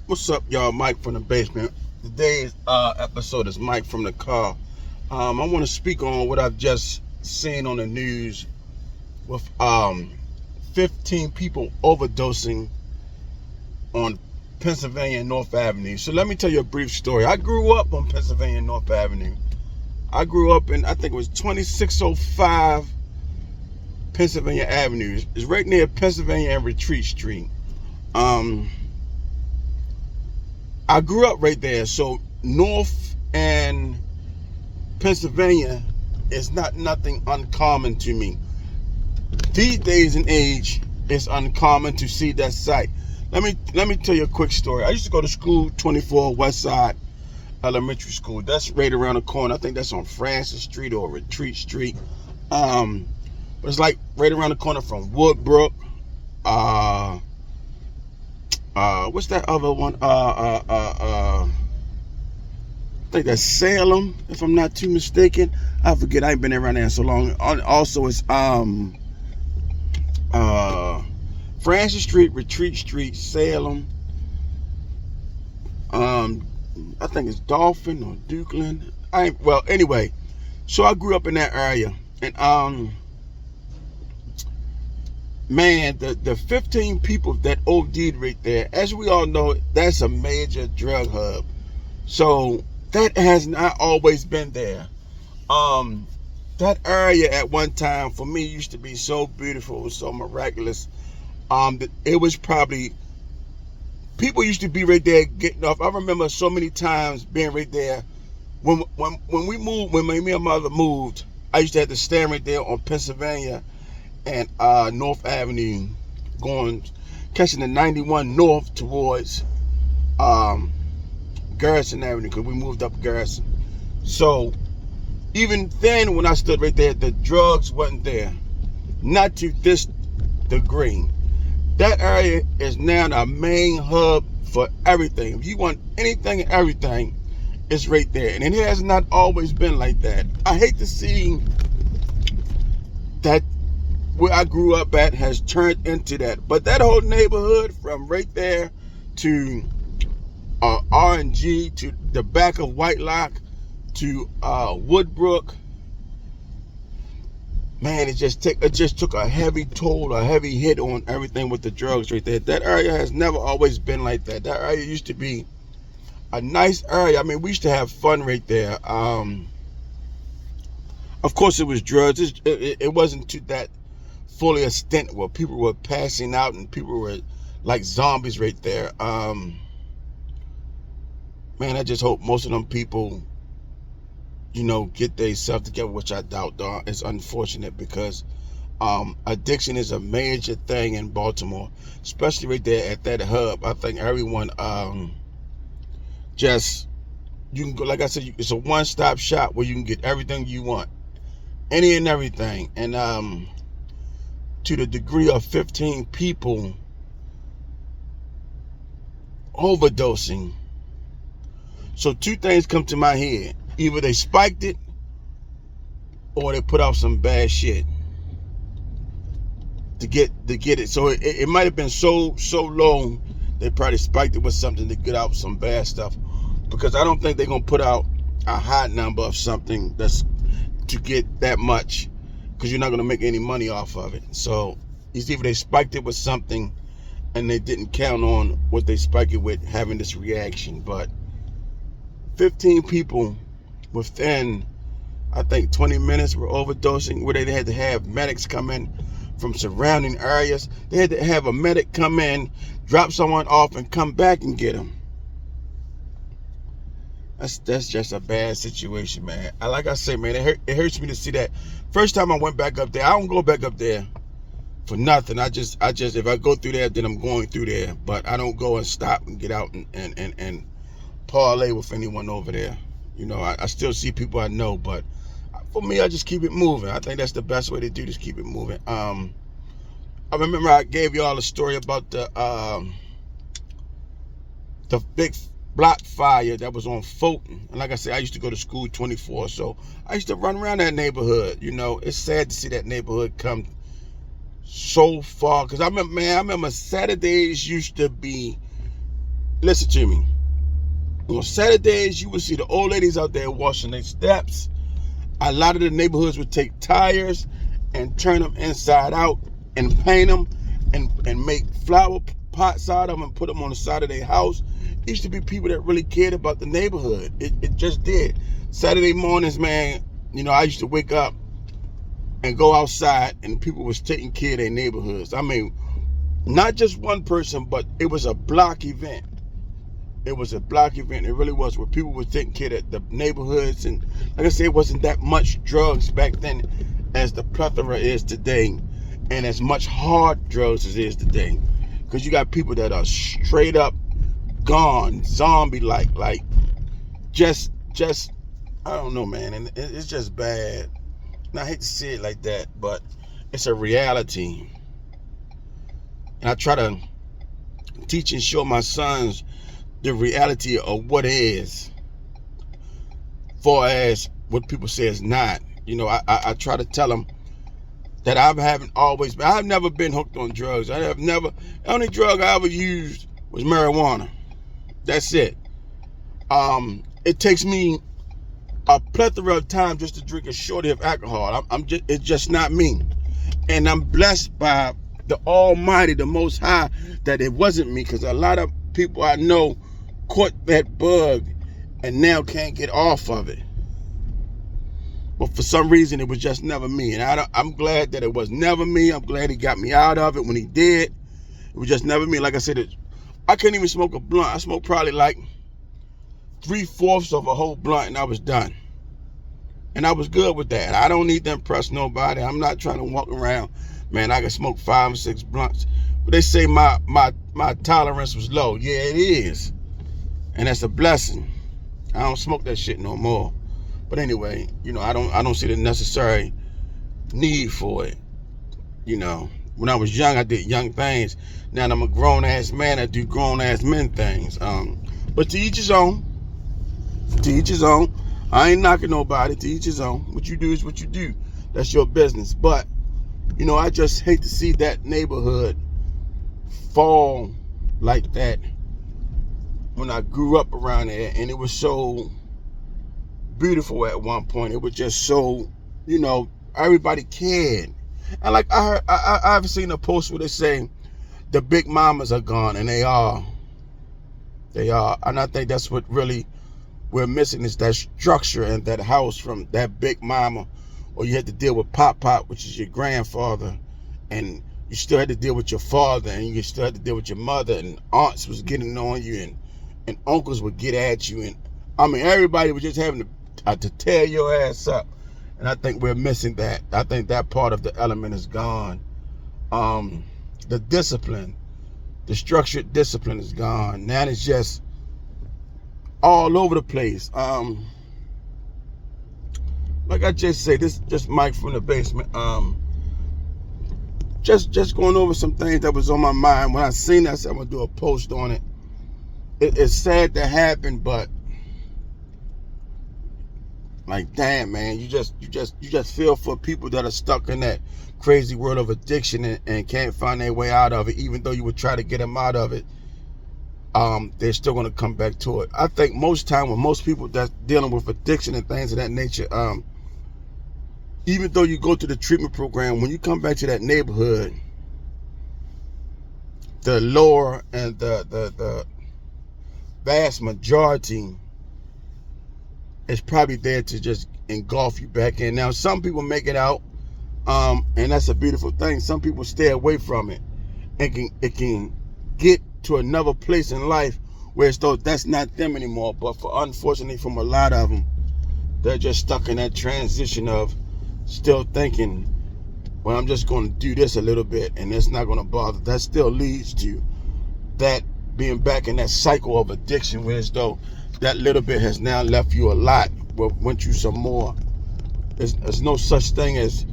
What's up, y'all? Mike from the basement. Today's episode is Mike from the car. I want to speak on what I've just seen on the news with 15 people overdosing on Pennsylvania and North Avenue. So let me tell you a brief story. I grew up on Pennsylvania and North Avenue. I grew up in, I think it was 2605 Pennsylvania Avenue. It's right near Pennsylvania and Retreat Street. I grew up right there, so North and Pennsylvania is not nothing uncommon to me. These days and age, it's uncommon to see that site. Let me tell you a quick story. I used to go to school, 24 West Side Elementary School. That's right around the corner. I think that's on Francis Street or Retreat Street. But it's like right around the corner from Woodbrook. What's that other one? I think that's Salem, if I'm not too mistaken. I forget. I ain't been around there so long. Also, it's Francis Street, Retreat Street, Salem. I think it's Dolphin or Dukeland. Anyway. So I grew up in that area, and man, the 15 people that OD'd right there, as we all know, that's a major drug hub. So that has not always been there. That area at one time for me used to be so beautiful, it was so miraculous. It was probably, people used to be right there getting off. I remember so many times being right there. When we moved, when me and mother moved, I used to have to stand right there on Pennsylvania and North Avenue, catching the 91 north towards Garrison Avenue, because we moved up Garrison. So even then, when I stood right there, the drugs wasn't there, not to this degree. That area is now the main hub for everything. If you want anything and everything, it's right there, and it has not always been like that. I hate to see that where I grew up at has turned into that. But that whole neighborhood from right there to R&G to the back of Whitelock to Woodbrook, man, it just took a heavy toll, a heavy hit on everything with the drugs right there. That area has never always been like that. That area used to be a nice area. I mean, we used to have fun right there. Of course, it was drugs. It wasn't to that fully extent where people were passing out and people were like zombies right there. Man, I just hope most of them people, get themselves together, which I doubt. It's unfortunate because addiction is a major thing in Baltimore, especially right there at that hub. I think everyone you can go, like I said, it's a one-stop shop where you can get everything you want, any and everything. And to the degree of 15 people overdosing. So two things come to my head. Either they spiked it or they put out some bad shit to get it. So it might have been so low, they probably spiked it with something to get out some bad stuff. Because I don't think they're going to put out a high number of something that's to get that much, because you're not going to make any money off of it. So it's either they spiked it with something and they didn't count on what they spiked it with having this reaction. But 15 people within, I think, 20 minutes were overdosing, where they had to have medics come in from surrounding areas. They had to have a medic come in, drop someone off, and come back and get them. That's just a bad situation, man. Like I say, man, it hurts me to see that. First time I went back up there, I don't go back up there for nothing. I just if I go through there, then I'm going through there. But I don't go and stop and get out and parlay with anyone over there. I still see people I know, but for me, I just keep it moving. I think that's the best way to do this, keep it moving. I remember I gave y'all a story about the big block fire that was on Fulton. And like I said, I used to go to school 24, so I used to run around that neighborhood. It's sad to see that neighborhood come so far, because I remember Saturdays used to be listen to me. On Saturdays, you would see the old ladies out there washing their steps. A lot of the neighborhoods would take tires and turn them inside out and paint them and make flower pots out of them and put them on the side of their house. It used to be people that really cared about the neighborhood. It just did. Saturday mornings, man, I used to wake up and go outside and people was taking care of their neighborhoods. I mean, not just one person, but it was a block event. It was a block event. It really was, where people were taking care of the neighborhoods. And like I said, it wasn't that much drugs back then as the plethora is today, and as much hard drugs as is today. Because you got people that are straight up gone, zombie-like, just I don't know, man. And it's just bad. And I hate to say it like that, but it's a reality. And I try to teach and show my sons the reality of what is, far as what people say is not. I try to tell them that I've never been hooked on drugs. The only drug I ever used was marijuana. That's it. It takes me a plethora of time just to drink a shorty of alcohol. It's just not me. And I'm blessed by the Almighty, the Most High, that it wasn't me, because a lot of people I know caught that bug and now can't get off of it. But for some reason, it was just never me. And I'm glad that it was never me. I'm glad he got me out of it when he did. It was just never me. Like I said, I couldn't even smoke a blunt. I smoked probably like 3/4 of a whole blunt and I was done. And I was good with that. I don't need to impress nobody. I'm not trying to walk around, man, I can smoke 5 or 6 blunts. But they say my tolerance was low. Yeah, it is. And that's a blessing. I don't smoke that shit no more. But anyway, I don't see the necessary need for it. When I was young, I did young things. Now I'm a grown ass man, I do grown ass men things. But to each his own. To each his own. I ain't knocking nobody. To each his own. What you do is what you do. That's your business. But I just hate to see that neighborhood fall like that. When I grew up around there, and it was so beautiful at one point. It was just so, everybody cared. And like I've seen a post where they say the big mamas are gone, and they are. And I think that's what really we're missing, is that structure and that house from that big mama. Or you had to deal with Pop, which is your grandfather, and you still had to deal with your father, and you still had to deal with your mother, and aunts was getting on you, and uncles would get at you, and I mean everybody was just having to tear your ass up. And I think we're missing that. I think that part of the element is gone. The discipline, the structured discipline is gone. Now it's just all over the place. Like I just say, this just Mike from the basement. Just going over some things that was on my mind. When I seen that, I said I'm gonna do a post on it. It's sad to happen, but like, damn, man, you just feel for people that are stuck in that crazy world of addiction and can't find their way out of it. Even though you would try to get them out of it, they're still gonna come back to it. I think most time when most people that's dealing with addiction and things of that nature, even though you go to the treatment program, when you come back to that neighborhood, the lower and the vast majority is probably there to just engulf you back in. Now, some people make it out, and that's a beautiful thing. Some people stay away from it, and it can get to another place in life where it's though that's not them anymore. But unfortunately, from a lot of them, they're just stuck in that transition of still thinking, well, I'm just going to do this a little bit and it's not going to bother. That still leads to that being back in that cycle of addiction, where as though that little bit has now left you a lot, but went you some more. There's no such thing as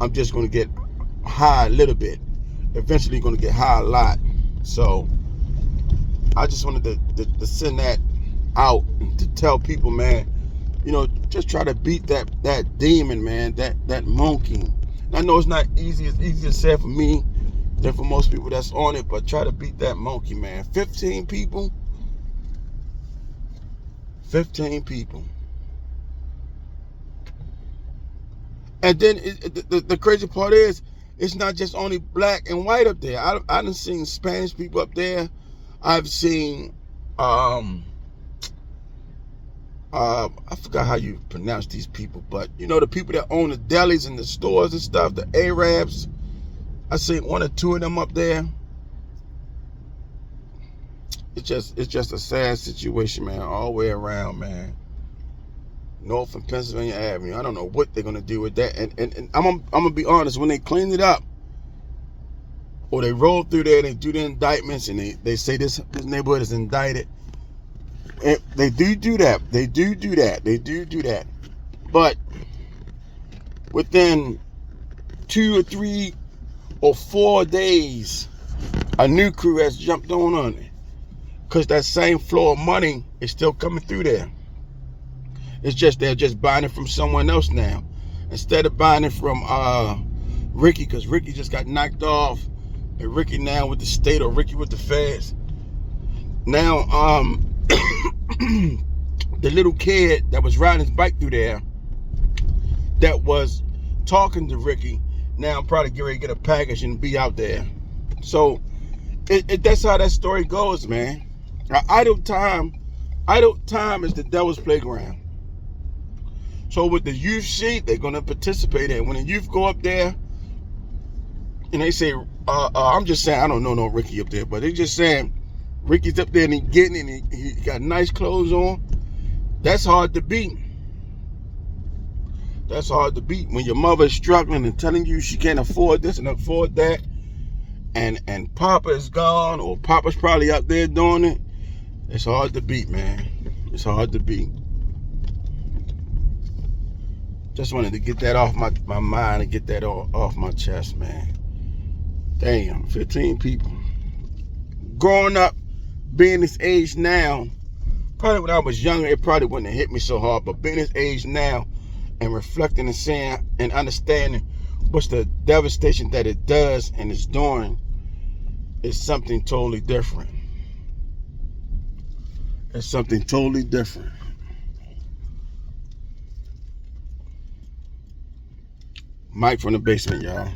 I'm just going to get high a little bit. Eventually going to get high a lot. So I just wanted to send that out to tell people, man, just try to beat that demon, man, that monkey. I know it's not easy. It's easier said for me than for most people that's on it, but try to beat that monkey, man. 15 people 15 people. And then the crazy part is, it's not just only black and white up there. I done seen Spanish people up there. I've seen, I forgot how you pronounce these people, but you know, the people that own the delis and the stores and stuff, the Arabs. I seen 1 or 2 of them up there. It's just a sad situation, man, all the way around, man. North and Pennsylvania Avenue. I don't know what they're gonna do with that. And I'm gonna be honest, when they clean it up, or they roll through there, they do the indictments, and they say this neighborhood is indicted. And they do that. They do that. But within 2 or 3 or 4 days, a new crew has jumped on it. Because that same flow of money is still coming through there. It's just they're just buying it from someone else now. Instead of buying it from Ricky, because Ricky just got knocked off. And Ricky now with the state, or Ricky with the feds. Now, the little kid that was riding his bike through there, that was talking to Ricky, now I'm probably getting ready to get a package and be out there. So that's how that story goes, man. Idle time is the devil's playground. So with the youth see, they're gonna participate in. When the youth go up there and they say, I'm just saying, I don't know no Ricky up there, but they're just saying Ricky's up there and he's getting it, and he got nice clothes on. That's hard to beat. That's hard to beat when your mother is struggling and telling you she can't afford this and afford that, and Papa is gone, or Papa's probably out there doing it. It's hard to beat, man. It's hard to beat. Just wanted to get that off my mind and get that off my chest, man. Damn, 15 people. Growing up, being this age now, probably when I was younger, it probably wouldn't have hit me so hard, but being this age now and reflecting and saying and understanding what's the devastation that it does and it's doing, is something totally different. It's something totally different. Mike from the basement, y'all.